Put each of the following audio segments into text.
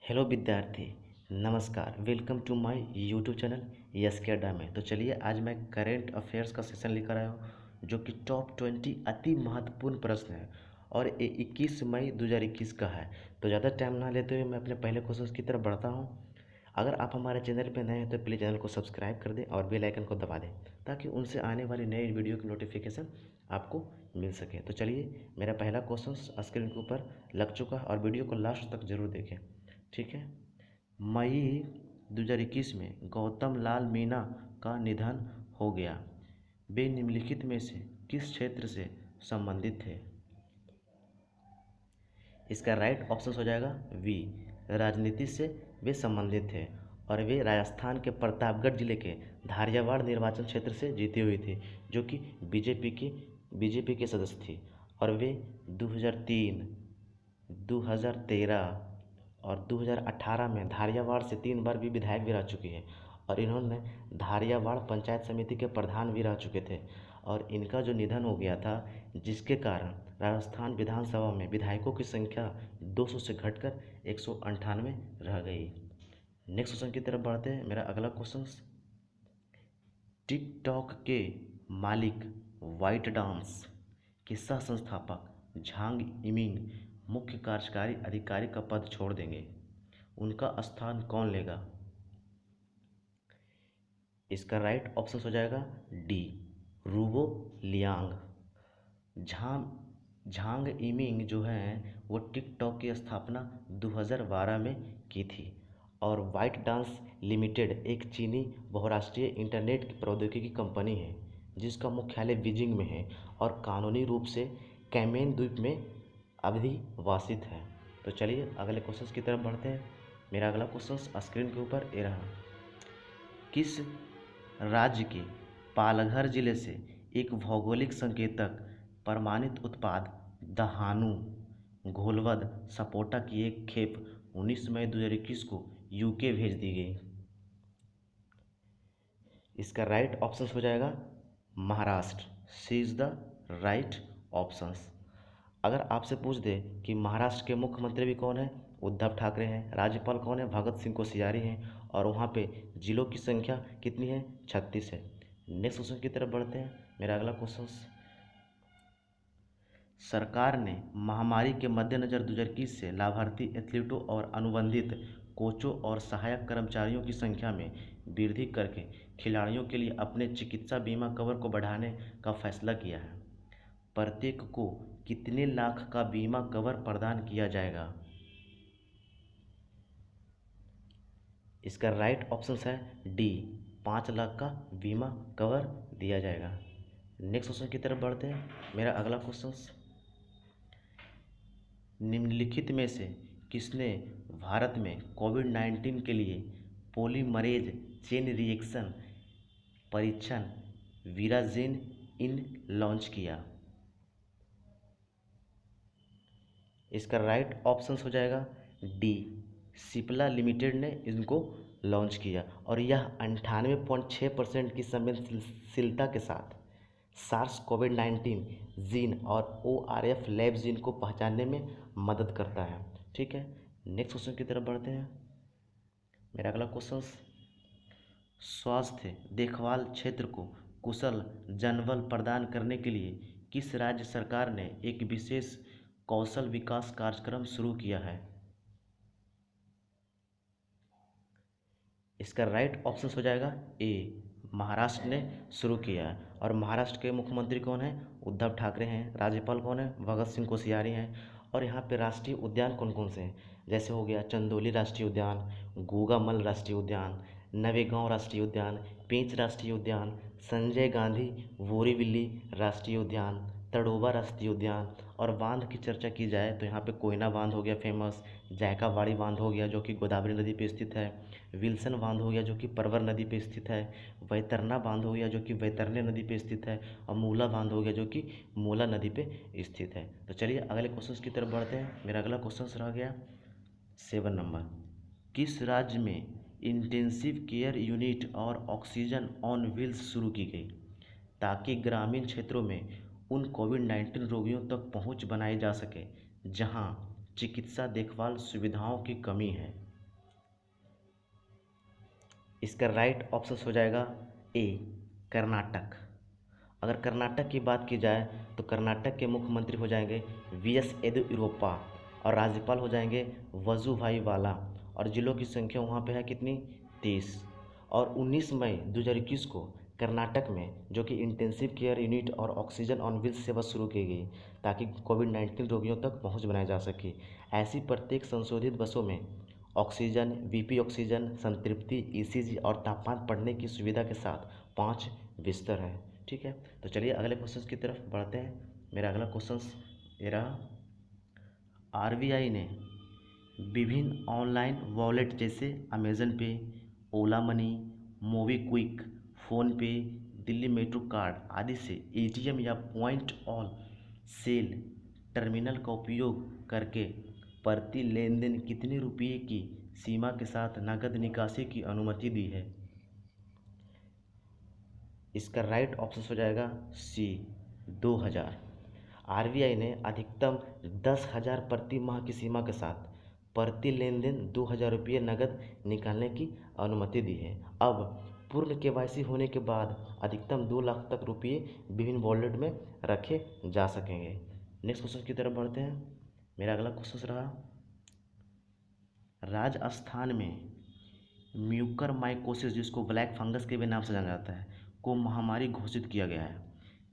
Hello विद्यार्थी, नमस्कार। Welcome to my YouTube channel yes के अड्डा में। तो चलिए आज मैं करेंट अफेयर्स का सेशन लेकर आया हूँ जो कि टॉप 20 अति महत्वपूर्ण प्रश्न है और ये 21 मई 2021 का है। तो ज़्यादा टाइम ना लेते हुए मैं अपने पहले क्वेश्चन की तरफ बढ़ता हूँ। अगर आप हमारे चैनल पर नए हैं तो प्लीज़ चैनल को सब्सक्राइब कर दें और बेल आइकन को दबा दें ताकि उनसे आने वाली नई वीडियो की नोटिफिकेशन आपको मिल सके। तो चलिए मेरा पहला क्वेश्चन स्क्रीन के ऊपर लग चुका है और वीडियो को लास्ट तक जरूर देखें, ठीक है। मई 2021 में गौतम लाल मीना का निधन हो गया। वे निम्नलिखित में से किस क्षेत्र से संबंधित थे? इसका राइट ऑप्शन हो जाएगा वी, राजनीति से वे संबंधित थे और वे राजस्थान के प्रतापगढ़ जिले के धारियावाड़ निर्वाचन क्षेत्र से जीती हुई थी, जो कि बीजेपी के सदस्य थी और वे 2003, 2013 और 2018 में धारियावाड़ से 3 बार भी विधायक भी रह चुकी है और इन्होंने धारियावाड़ पंचायत समिति के प्रधान भी रह चुके थे। और इनका जो निधन हो गया था, जिसके कारण राजस्थान विधानसभा में विधायकों की संख्या 200 से घटकर 198 रह गई। नेक्स्ट क्वेश्चन की तरफ बढ़ते हैं। मेरा अगला क्वेश्चन, टिकटॉक के मालिक वाइट डांस के सह संस्थापक झांग इमिंग मुख्य कार्यकारी अधिकारी का पद छोड़ देंगे। उनका स्थान कौन लेगा? इसका राइट ऑप्शन हो जाएगा डी, रूबो लियांग। झांग इमिंग जो हैं वो टिकटॉक की स्थापना 2012 में की थी और वाइट डांस लिमिटेड एक चीनी बहुराष्ट्रीय इंटरनेट की प्रौद्योगिकी कंपनी है जिसका मुख्यालय बीजिंग में है और कानूनी रूप से कैमेन द्वीप में अधिवासित है। तो चलिए अगले क्वेश्चन की तरफ बढ़ते हैं। मेरा अगला क्वेश्चन स्क्रीन के ऊपर ये रहा। किस राज्य के पालघर जिले से एक भौगोलिक संकेतक प्रमाणित उत्पाद दहानू घोलवद सपोटा की एक खेप 19 मई 2021 को यूके भेज दी गई? इसका राइट ऑप्शन हो जाएगा महाराष्ट्र। सी इज़ द राइट ऑप्शन। अगर आपसे पूछ दे कि महाराष्ट्र के मुख्यमंत्री भी कौन है, उद्धव ठाकरे हैं। राज्यपाल कौन है, भगत सिंह कोश्यारी हैं और वहाँ पे जिलों की संख्या कितनी है, 36 है। नेक्स्ट क्वेश्चन की तरफ बढ़ते हैं। मेरा अगला क्वेश्चन, सरकार ने महामारी के मद्देनज़र 2021 से लाभार्थी एथलीटों और अनुबंधित कोचों और सहायक कर्मचारियों की संख्या में वृद्धि करके खिलाड़ियों के लिए अपने चिकित्सा बीमा कवर को बढ़ाने का फैसला किया है। प्रत्येक को कितने लाख का बीमा कवर प्रदान किया जाएगा? इसका राइट ऑप्शन है डी, 5 लाख का बीमा कवर दिया जाएगा। नेक्स्ट क्वेश्चन की तरफ बढ़ते हैं। मेरा अगला क्वेश्चन, निम्नलिखित में से किसने भारत में कोविड-19 के लिए पॉलीमरेज चेन रिएक्शन परीक्षण विराजिन इन लॉन्च किया? इसका राइट ऑप्शन हो जाएगा डी, सिप्ला लिमिटेड ने इनको लॉन्च किया और यह 98.6% की संवेदनशीलता के साथ सार्स कोविड-19 जीन और ORF लैब जीन को पहचानने में मदद करता है। ठीक है, नेक्स्ट क्वेश्चन की तरफ बढ़ते हैं। मेरा अगला क्वेश्चन, स्वास्थ्य देखभाल क्षेत्र को कुशल जनबल प्रदान करने के लिए किस राज्य सरकार ने एक विशेष कौशल विकास कार्यक्रम शुरू किया है? इसका राइट ऑप्शन हो जाएगा ए, महाराष्ट्र ने शुरू किया है और महाराष्ट्र के मुख्यमंत्री कौन है, उद्धव ठाकरे हैं। राज्यपाल कौन है, भगत सिंह कोश्यारी हैं। और यहाँ पे राष्ट्रीय उद्यान कौन कौन से हैं, जैसे हो गया चंदौली राष्ट्रीय उद्यान, गोगामल राष्ट्रीय उद्यान, नवेगांव राष्ट्रीय उद्यान, पेंच राष्ट्रीय उद्यान, संजय गांधी बोरीवली राष्ट्रीय उद्यान, तड़ोबा राष्ट्रीय उद्यान। और बांध की चर्चा की जाए तो यहाँ पे कोयना बांध हो गया फेमस, जायकावाड़ी बांध हो गया जो कि गोदावरी नदी पे स्थित है, विल्सन बांध हो गया जो कि परवर नदी पे स्थित है, वैतरना बांध हो गया जो कि वैतरणी नदी पे स्थित है और मूला बांध हो गया जो कि मूला नदी पे स्थित है। तो चलिए अगले क्वेश्चन की तरफ बढ़ते हैं। मेरा अगला क्वेश्चन रह गया 7 नंबर, किस राज्य में इंटेंसिव केयर यूनिट और ऑक्सीजन ऑन व्हील्स शुरू की गई ताकि ग्रामीण क्षेत्रों में उन कोविड-19 रोगियों तक पहुंच बनाई जा सके जहां चिकित्सा देखभाल सुविधाओं की कमी है? इसका राइट ऑप्शन हो जाएगा ए कर्नाटक। अगर कर्नाटक की बात की जाए तो कर्नाटक के मुख्यमंत्री हो जाएंगे वीएस येदियुरप्पा और राज्यपाल हो जाएंगे वजुभाई वाला। और जिलों की संख्या वहाँ पे है कितनी, 30। और 19 मई 2021 को कर्नाटक में जो कि इंटेंसिव केयर यूनिट और ऑक्सीजन ऑन व्हील्स सेवा शुरू की गई ताकि कोविड-19 रोगियों तक पहुंच बनाई जा सके। ऐसी प्रत्येक संशोधित बसों में ऑक्सीजन, वीपी ऑक्सीजन, संतृप्ति, ईसीजी और तापमान पढ़ने की सुविधा के साथ 5 बिस्तर है। ठीक है, तो चलिए अगले क्वेश्चन की तरफ बढ़ते हैं। मेरा अगला क्वेश्चन ये रहा, आरबीआई ने विभिन्न ऑनलाइन वॉलेट जैसे Amazon Pay, Ola Money, MobiKwik, PhonePe, Delhi metro card आदि से एटीएम या पॉइंट ऑल सेल टर्मिनल का उपयोग करके प्रति लेन देन कितने रुपये की सीमा के साथ नकद निकासी की अनुमति दी है। इसका राइट ऑप्शन हो जाएगा सी 2000। आरबीआई ने अधिकतम 10,000 प्रति माह की सीमा के साथ प्रति लेन देन 2,000 रुपये नकद निकालने की अनुमति दी है। अब पूर्ण केवाईसी होने के बाद अधिकतम 2 लाख तक रुपये विभिन्न वॉलेट में रखे जा सकेंगे। नेक्स्ट क्वेश्चन की तरफ बढ़ते हैं। मेरा अगला क्वेश्चन रहा, राजस्थान में म्यूकरमाइकोसिस जिसको ब्लैक फंगस के भी नाम से जाना जाता है को महामारी घोषित किया गया है।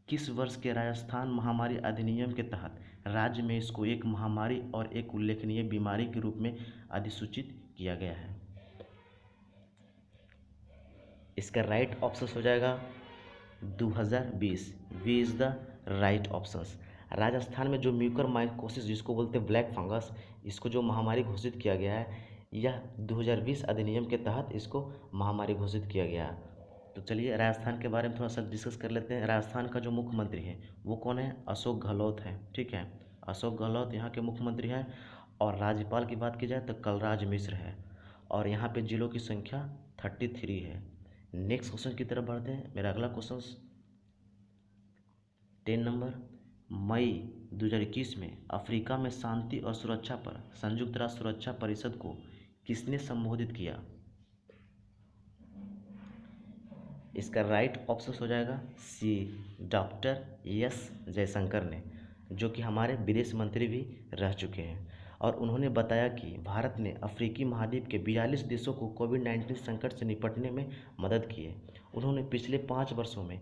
किस वर्ष के राजस्थान महामारी अधिनियम के तहत राज्य में इसको एक महामारी और एक उल्लेखनीय बीमारी के रूप में अधिसूचित किया गया है। इसका राइट ऑप्शन हो जाएगा 2020। B is the right option. Rajasthan में जो म्यूकरमाइकोसिस जिसको बोलते हैं ब्लैक फंगस, इसको जो महामारी घोषित किया गया है, यह 2020 अधिनियम के तहत इसको महामारी घोषित किया गया। तो चलिए राजस्थान के बारे में थोड़ा सा डिस्कस कर लेते हैं। राजस्थान का जो मुख्यमंत्री है वो कौन है, अशोक गहलोत है। ठीक है, अशोक गहलोत यहाँ के मुख्यमंत्री हैं। और राज्यपाल की बात की जाए तो कलराज मिश्र है। और यहाँ पे जिलों की संख्या 33 है। नेक्स्ट क्वेश्चन की तरफ बढ़ते हैं। मेरा अगला क्वेश्चन 10 नंबर, मई 2021 में अफ्रीका में शांति और सुरक्षा पर संयुक्त राष्ट्र सुरक्षा परिषद को किसने संबोधित किया। इसका राइट ऑप्शन हो जाएगा सी डॉक्टर एस जयशंकर ने, जो कि हमारे विदेश मंत्री भी रह चुके हैं। और उन्होंने बताया कि भारत ने अफ्रीकी महाद्वीप के 42 देशों को कोविड-19 संकट से निपटने में मदद की है। उन्होंने पिछले 5 वर्षों में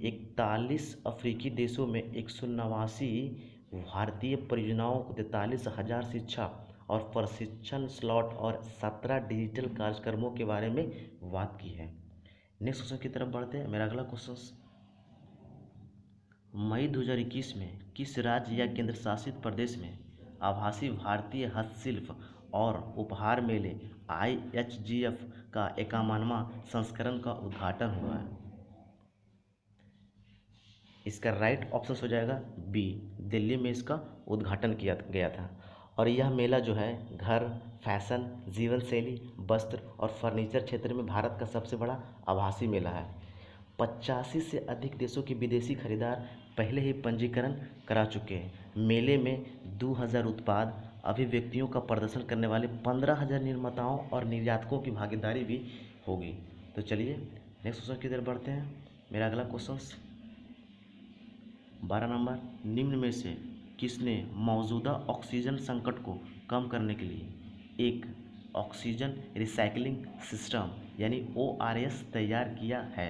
41 अफ्रीकी देशों में 189 भारतीय परियोजनाओं को 43,000 शिक्षा और प्रशिक्षण स्लॉट और 17 डिजिटल कार्यक्रमों के बारे में बात की है। नेक्स्ट क्वेश्चन की तरफ बढ़ते हैं। मेरा अगला क्वेश्चन, मई 2021 में किस राज्य या केंद्र शासित प्रदेश में आभासी भारतीय हस्तशिल्प और उपहार मेले IHGF का 51वां संस्करण का उद्घाटन हुआ है। इसका राइट ऑप्शन हो जाएगा बी, दिल्ली में इसका उद्घाटन किया गया था। और यह मेला जो है घर, फैशन, जीवन शैली, वस्त्र और फर्नीचर क्षेत्र में भारत का सबसे बड़ा आभासी मेला है। 85 से अधिक देशों के विदेशी खरीदार पहले ही पंजीकरण करा चुके हैं। मेले में 2000 उत्पाद अभिव्यक्तियों का प्रदर्शन करने वाले 15,000 निर्माताओं और निर्यातकों की भागीदारी भी होगी। तो चलिए नेक्स्ट क्वेश्चन की तरफ बढ़ते हैं। मेरा अगला क्वेश्चन 12 नंबर, निम्न में से किसने मौजूदा ऑक्सीजन संकट को कम करने के लिए एक ऑक्सीजन रिसाइकलिंग सिस्टम यानी ORS तैयार किया है।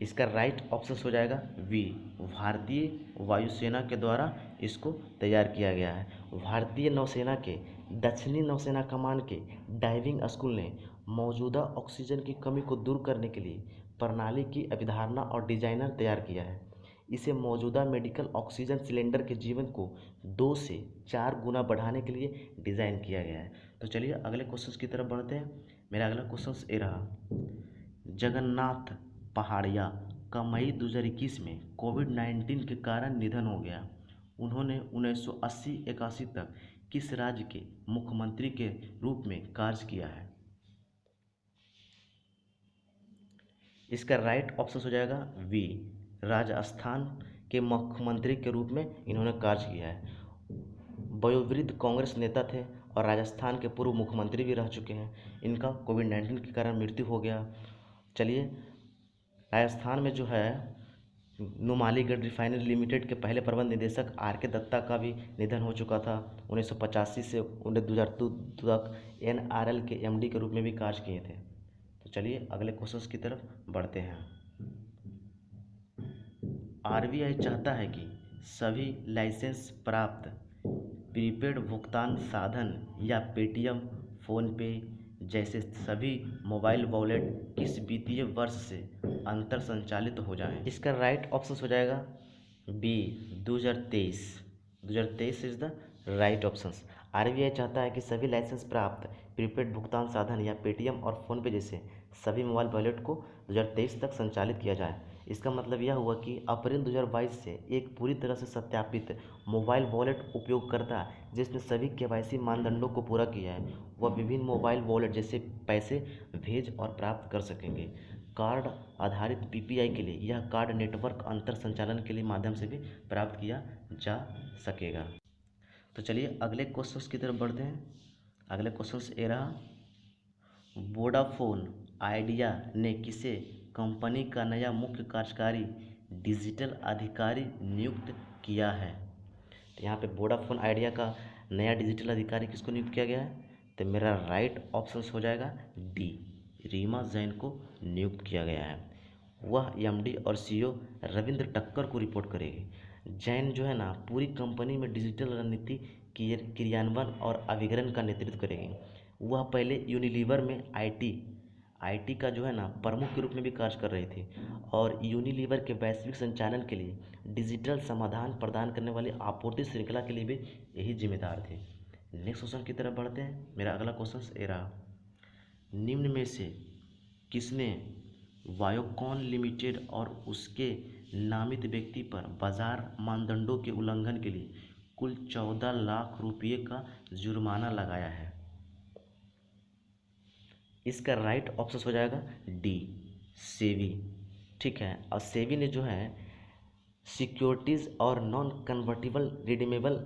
इसका राइट ऑप्शन हो जाएगा वी, भारतीय वायुसेना के द्वारा इसको तैयार किया गया है। भारतीय नौसेना के दक्षिणी नौसेना कमान के डाइविंग स्कूल ने मौजूदा ऑक्सीजन की कमी को दूर करने के लिए प्रणाली की अवधारणा और डिजाइनर तैयार किया है। इसे मौजूदा मेडिकल ऑक्सीजन सिलेंडर के जीवन को 2 से 4 गुना बढ़ाने के लिए डिज़ाइन किया गया है। तो चलिए अगले क्वेश्चन की तरफ बढ़ते हैं। मेरा अगला क्वेश्चन ये रहा, जगन्नाथ पहाड़िया का मई 2021 में कोविड-19 के कारण निधन हो गया। उन्होंने 1980-81 तक किस राज्य के मुख्यमंत्री के रूप में कार्य किया है। इसका राइट ऑप्शन हो जाएगा वी, राजस्थान के मुख्यमंत्री के रूप में इन्होंने कार्य किया है। वयोवृद्ध कांग्रेस नेता थे और राजस्थान के पूर्व मुख्यमंत्री भी रह चुके हैं। इनका कोविड-19 के कारण मृत्यु हो गया। चलिए, राजस्थान में जो है नुमालीगढ़ रिफाइनरी लिमिटेड के पहले प्रबंध निदेशक आर के दत्ता का भी निधन हो चुका था। 1985 से 2002 तक NRL के MD के रूप में भी कार्य किए थे। तो चलिए अगले क्वेश्चन की तरफ बढ़ते हैं। RBI चाहता है कि सभी लाइसेंस प्राप्त प्रीपेड भुगतान साधन या पेटीएम, फ़ोनपे जैसे सभी मोबाइल वॉलेट किस वित्तीय वर्ष से अंतर संचालित हो जाएं। इसका राइट ऑप्शन हो जाएगा B 2023। 2023 is the right option. RBI चाहता है कि सभी लाइसेंस प्राप्त प्रीपेड भुगतान साधन या पेटीएम और फ़ोनपे जैसे सभी मोबाइल वॉलेट को 2023 तक संचालित किया जाए। इसका मतलब यह हुआ कि अप्रैल 2022 से एक पूरी तरह से सत्यापित मोबाइल वॉलेट उपयोगकर्ता जिसने सभी KYC मानदंडों को पूरा किया है वह विभिन्न मोबाइल वॉलेट जैसे पैसे भेज और प्राप्त कर सकेंगे। कार्ड आधारित PPI के लिए यह कार्ड नेटवर्क अंतर संचालन के लिए माध्यम से भी प्राप्त किया जा सकेगा। तो चलिए अगले क्वेश्चन की तरफ बढ़ते हैं। अगले क्वेश्चन ये रहा, वोडाफोन आइडिया ने किसे कंपनी का नया मुख्य कार्यकारी डिजिटल अधिकारी नियुक्त किया है। तो यहाँ पे वोडाफोन आइडिया का नया डिजिटल अधिकारी किसको नियुक्त किया गया है। तो मेरा राइट ऑप्शन हो जाएगा डी, रीमा जैन को नियुक्त किया गया है। वह MD और CEO रविंद्र टक्कर को रिपोर्ट करेगी। जैन जो है ना पूरी कंपनी में डिजिटल रणनीति क्रियान्वयन और अभिग्रहण का नेतृत्व करेगी। वह पहले यूनिलीवर में IT का जो है ना प्रमुख के रूप में भी कार्य कर रही थी और यूनिलीवर के वैश्विक संचालन के लिए डिजिटल समाधान प्रदान करने वाली आपूर्ति श्रृंखला के लिए भी यही जिम्मेदार थे। नेक्स्ट क्वेश्चन की तरफ बढ़ते हैं। मेरा अगला क्वेश्चन ये रहा, निम्न में से किसने वायोकॉन लिमिटेड और उसके नामित व्यक्ति पर बाजार मानदंडों के उल्लंघन के लिए कुल 14 लाख रुपये का जुर्माना लगाया है। इसका राइट ऑप्शन हो जाएगा डी, सेबी। ठीक है, और सेबी ने जो है सिक्योरिटीज़ और नॉन कन्वर्टिबल रिडीमेबल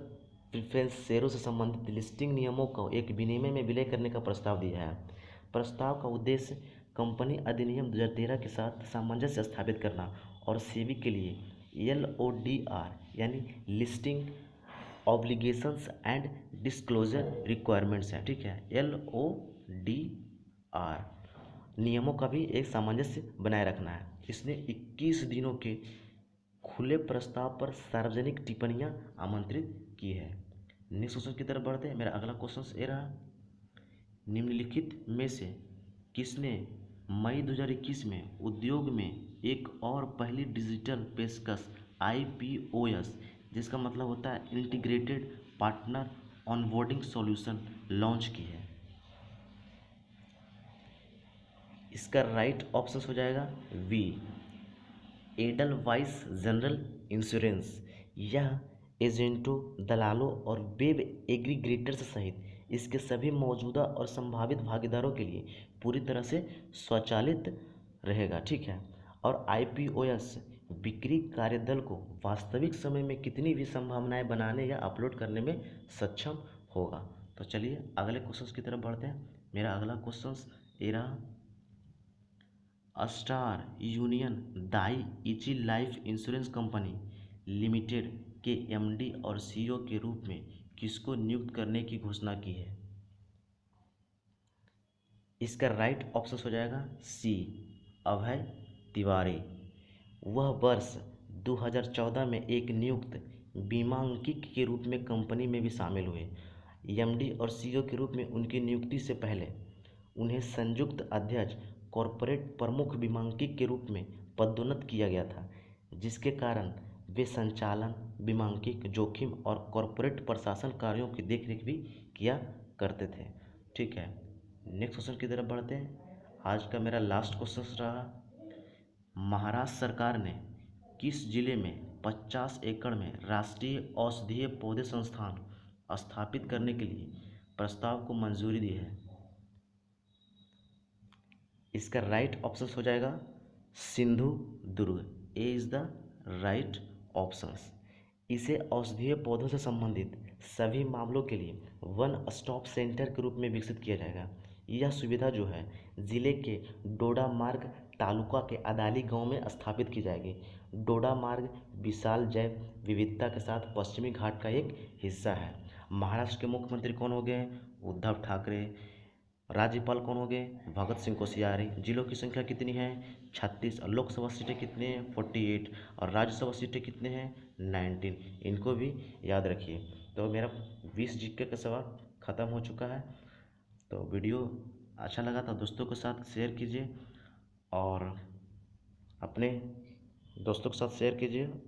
प्रेफरेंस शेयरों से संबंधित लिस्टिंग नियमों को एक विनिमय में विलय करने का प्रस्ताव दिया है। प्रस्ताव का उद्देश्य कंपनी अधिनियम 2013 के साथ सामंजस्य स्थापित करना और सेबी के लिए LODR यानी listing obligations and disclosure requirements है। ठीक है, LODR नियमों का भी एक सामंजस्य बनाए रखना है। इसने 21 दिनों के खुले प्रस्ताव पर सार्वजनिक टिप्पणियां आमंत्रित की है। नेक्स्ट क्वेश्चन की तरफ बढ़ते हैं। मेरा अगला क्वेश्चन ये रहा, निम्नलिखित में से किसने मई 2021 में उद्योग में एक और पहली डिजिटल पेशकश IPOS जिसका मतलब होता है integrated partner onboarding solution launch की है। इसका राइट ऑप्शन हो जाएगा बी, एडलवाइस जनरल इंश्योरेंस। यह एजेंटों, दलालों और वेब एग्रीगेटर्स सहित इसके सभी मौजूदा और संभावित भागीदारों के लिए पूरी तरह से स्वचालित रहेगा। ठीक है, और IPOS बिक्री कार्यदल को वास्तविक समय में कितनी भी संभावनाएं बनाने या अपलोड करने में सक्षम होगा। तो चलिए अगले क्वेश्चन की तरफ बढ़ते हैं। मेरा अगला क्वेश्चन ये रहा, Star Union Daiichi life insurance company limited के MD और CEO के रूप में किसको नियुक्त करने की घोषणा की है। इसका राइट ऑप्शन हो जाएगा सी, अभय तिवारी। वह वर्ष 2014 में एक नियुक्त बीमांकित के रूप में कंपनी में भी शामिल हुए। MD और CEO के रूप में उनकी नियुक्ति से पहले उन्हें संयुक्त अध्यक्ष कॉरपोरेट प्रमुख बीमांकित के रूप में पदोन्नत किया गया था, जिसके कारण वे संचालन, बीमांकित जोखिम और कॉरपोरेट प्रशासन कार्यों की देखरेख भी किया करते थे। ठीक है, नेक्स्ट क्वेश्चन की तरफ बढ़ते हैं। आज का मेरा लास्ट क्वेश्चन रहा, महाराष्ट्र सरकार ने किस जिले में 50 एकड़ में राष्ट्रीय औषधीय पौधे संस्थान स्थापित करने के लिए प्रस्ताव को मंजूरी दी है। इसका राइट ऑप्शन हो जाएगा सिंधुदुर्ग। ए इज द राइट ऑप्शन। इसे औषधीय पौधों से संबंधित सभी मामलों के लिए वन स्टॉप सेंटर के रूप में विकसित किया जाएगा। यह सुविधा जो है ज़िले के डोडा मार्ग तालुका के अदाली गांव में स्थापित की जाएगी। डोडा मार्ग विशाल जैव विविधता के साथ पश्चिमी घाट का एक हिस्सा है। महाराष्ट्र के मुख्यमंत्री कौन हो गए? उद्धव ठाकरे। राज्यपाल कौन हो गए? भगत सिंह कोश्यारी। जिलों की संख्या कितनी है? 36। और लोकसभा सीटें कितनी हैं? 48। और राज्यसभा सीटें कितने हैं? 19। इनको भी याद रखिए। तो मेरा 20 जीके का सवाल ख़त्म हो चुका है। तो वीडियो अच्छा लगा तो दोस्तों के साथ शेयर कीजिए और अपने दोस्तों के साथ शेयर कीजिए।